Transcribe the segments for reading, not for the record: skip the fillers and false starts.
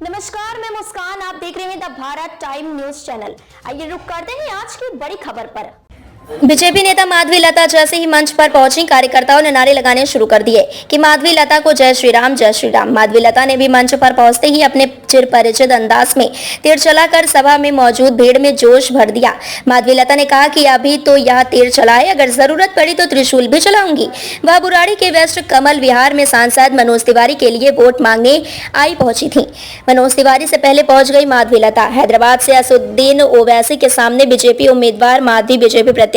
नमस्कार, मैं मुस्कान। आप देख रहे हैं the Bharat time news channel. आइए रुक करते हैं आज की बड़ी खबर पर। बीजेपी नेता माधवी लता जैसे ही मंच पर पहुंची, कार्यकर्ताओं ने नारे लगाने शुरू कर दिए कि माधवी लता को जय श्री राम जय श्री राम। माधवी लता ने भी मंच पर पहुंचते ही अपने चिरपरिचित अंदाज में तीर चलाकर सभा में मौजूद भीड़ में जोश भर दिया। माधवी लता ने कहा कि अभी तो यह तीर चलाए, अगर जरूरत पड़ी तो त्रिशूल भी चलाऊंगी। वह बुराड़ी के वेस्ट कमल विहार में सांसद मनोज तिवारी के लिए वोट मांगने पहुंची थी। मनोज तिवारी से पहले पहुंच गई माधवी लता। हैदराबाद से असुद्दीन ओवैसी के सामने बीजेपी उम्मीदवार माधवी बीजेपी प्रत्याशी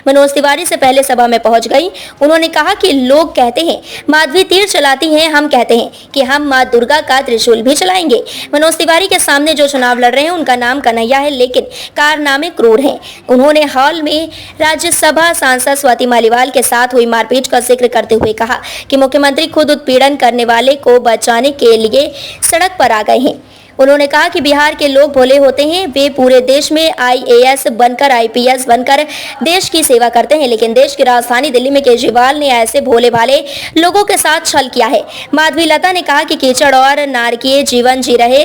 मनोज तिवारी से पहले सभा में पहुंच गई। उन्होंने कहा कि लोग कहते हैं माधवी तीर चलाती हैं, हम कहते हैं कि हम मां दुर्गा का त्रिशूल भी चलाएंगे। मनोज तिवारी के सामने जो चुनाव लड़ रहे हैं उनका नाम कन्हैया है, लेकिन कारनामे क्रूर हैं। उन्होंने हाल में राज्यसभा सांसद स्वाति मालीवाल के साथ हुई मारपीट का जिक्र करते हुए कहा कि मुख्यमंत्री खुद उत्पीड़न करने वाले को बचाने के लिए सड़क पर आ गए हैं। उन्होंने कहा कि बिहार के लोग भोले होते हैं, वे पूरे देश में आईएएस बनकर आईपीएस बनकर देश की सेवा करते हैं, लेकिन देश की राजधानी दिल्ली में केजरीवाल ने ऐसे भोले भाले लोगों के साथ छल किया है। माधवी लता ने कहा कि कीचड़ और नारकीय जीवन जी रहे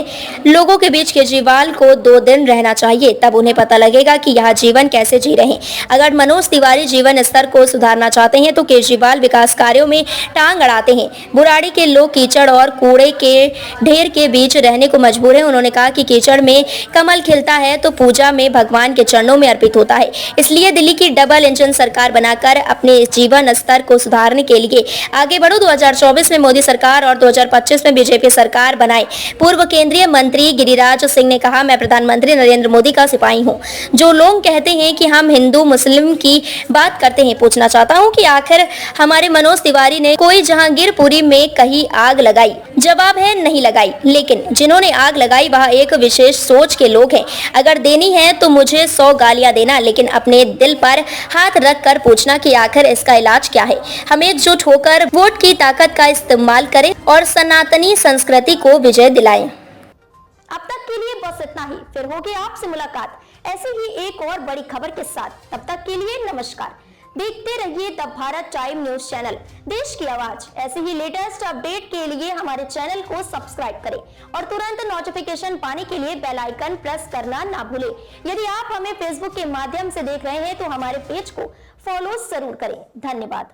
लोगों के बीच केजरीवाल को 2 दिन रहना चाहिए, तब उन्हें पता लगेगा कि यह जीवन कैसे जी रहे हैं। अगर मनोज तिवारी जीवन स्तर को सुधारना चाहते हैं तो केजरीवाल विकास कार्यों में टांग अड़ाते हैं। बुराड़ी के लोग कीचड़ और कूड़े के ढेर के बीच रहने को मजबूर हैं। उन्होंने कहा कि कीचड़ में कमल खिलता है तो पूजा में भगवान के चरणों में अर्पित होता है। इसलिए दिल्ली की डबल इंजन सरकार बनाकर अपने जीवन स्तर को सुधारने के लिए आगे बढ़ो। 2024 में मोदी सरकार और 2025 में बीजेपी सरकार बनाए। पूर्व केंद्रीय मंत्री गिरिराज सिंह ने कहा, मैं प्रधानमंत्री नरेंद्र मोदी का सिपाही हूँ। जो लोग कहते हैं कि हम हिंदू मुस्लिम की बात करते हैं, पूछना चाहता हूँ कि आखिर हमारे मनोज तिवारी ने कोई जहांगीरपुरी में कहीं आग लगाई? जवाब है नहीं लगाई, लेकिन जिन्होंने आग लगाई वह एक विशेष सोच के लोग हैं। अगर देनी है तो मुझे 100 गालियां देना, लेकिन अपने दिल पर हाथ रख कर पूछना कि आखिर इसका इलाज क्या है। हम एकजुट होकर वोट की ताकत का इस्तेमाल करें और सनातनी संस्कृति को विजय दिलाएं। अब तक के लिए बस इतना ही, फिर होगी आपसे मुलाकात ऐसी ही एक और बड़ी खबर के साथ। तब तक के लिए नमस्कार। देखते रहिए the Bharat time news channel, देश की आवाज। ऐसे ही लेटेस्ट अपडेट के लिए हमारे चैनल को सब्सक्राइब करें और तुरंत नोटिफिकेशन पाने के लिए बेल आइकन प्रेस करना ना भूलें। यदि आप हमें फेसबुक के माध्यम से देख रहे हैं तो हमारे पेज को फॉलो जरूर करें। धन्यवाद।